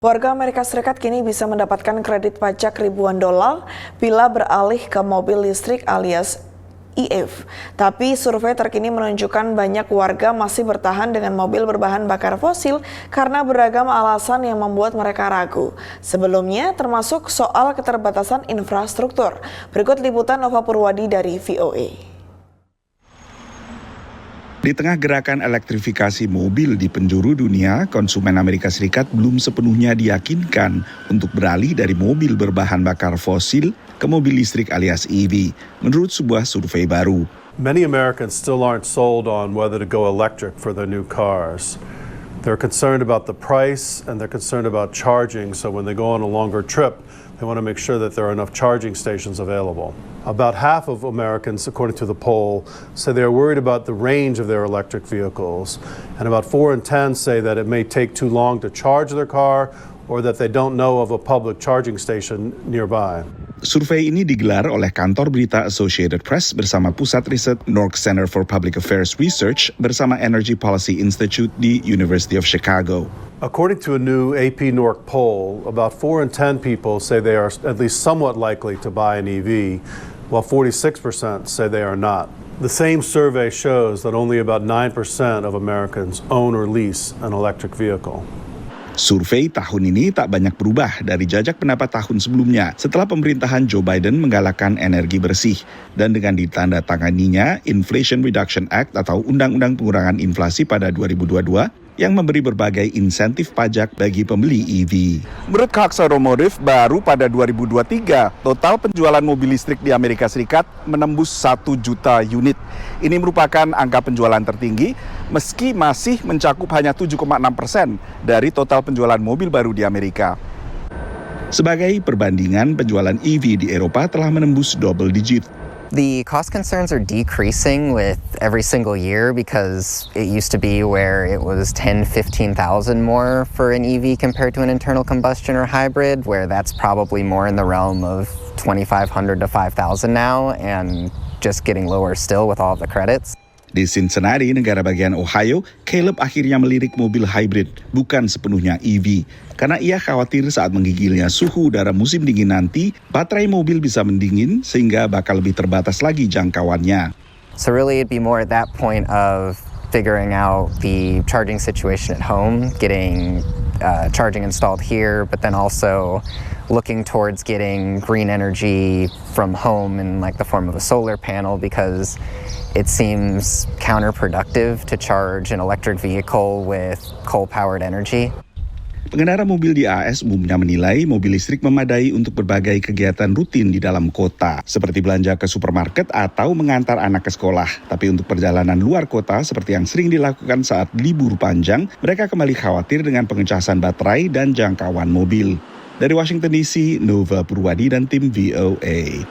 Warga Amerika Serikat kini bisa mendapatkan kredit pajak ribuan dolar bila beralih ke mobil listrik alias EV. Tapi survei terkini menunjukkan banyak warga masih bertahan dengan mobil berbahan bakar fosil karena beragam alasan yang membuat mereka ragu. Sebelumnya termasuk soal keterbatasan infrastruktur. Berikut liputan Nova Purwadi dari VOA. Di tengah gerakan elektrifikasi mobil di penjuru dunia, konsumen Amerika Serikat belum sepenuhnya diyakinkan untuk beralih dari mobil berbahan bakar fosil ke mobil listrik alias EV, menurut sebuah survei baru. Many Americans still aren't sold on whether to go electric for their new cars. They're concerned about the price and they're concerned about charging, so when they go on a longer trip, they want to make sure that there are enough charging stations available. About half of Americans, according to the poll, say they're worried about the range of their electric vehicles. And about 4 in 10 say that it may take too long to charge their car or that they don't know of a public charging station nearby. Survei ini digelar oleh kantor berita Associated Press bersama Pusat Riset NORC Center for Public Affairs Research bersama Energy Policy Institute di University of Chicago. According to a new AP NORC poll, about 4 in 10 people say they are at least somewhat likely to buy an EV, while 46% say they are not. The same survey shows that only about 9% of Americans own or lease an electric vehicle. Survei tahun ini tak banyak berubah dari jajak pendapat tahun sebelumnya setelah pemerintahan Joe Biden menggalakkan energi bersih dan dengan ditandatanganinya Inflation Reduction Act atau Undang-Undang Pengurangan Inflasi pada 2022 yang memberi berbagai insentif pajak bagi pembeli EV. Menurut Cox Automotive, baru pada 2023, total penjualan mobil listrik di Amerika Serikat menembus 1 juta unit. Ini merupakan angka penjualan tertinggi, meski masih mencakup hanya 7,6% dari total penjualan mobil baru di Amerika. Sebagai perbandingan, penjualan EV di Eropa telah menembus double digit. The cost concerns are decreasing with every single year because it used to be where it was 10-15,000 more for an EV compared to an internal combustion or hybrid, where that's probably more in the realm of 2,500 to 5,000 now and just getting lower still with all of the credits. Di Cincinnati, negara bagian Ohio, Caleb akhirnya melirik mobil hybrid, bukan sepenuhnya EV. Karena ia khawatir saat menggigilnya suhu udara musim dingin nanti, baterai mobil bisa mendingin sehingga bakal lebih terbatas lagi jangkauannya. So really it'd be more at that point of figuring out the charging situation at home, getting charging installed here, but then also looking towards getting green energy from home in like the form of a solar panel, because it seems counterproductive to charge an electric vehicle with coal-powered energy. Pengendara mobil di AS umumnya menilai mobil listrik memadai untuk berbagai kegiatan rutin di dalam kota, seperti belanja ke supermarket atau mengantar anak ke sekolah. Tapi untuk perjalanan luar kota, seperti yang sering dilakukan saat libur panjang, mereka kembali khawatir dengan pengecasan baterai dan jangkauan mobil. Dari Washington DC, Nova Purwadi dan tim VOA.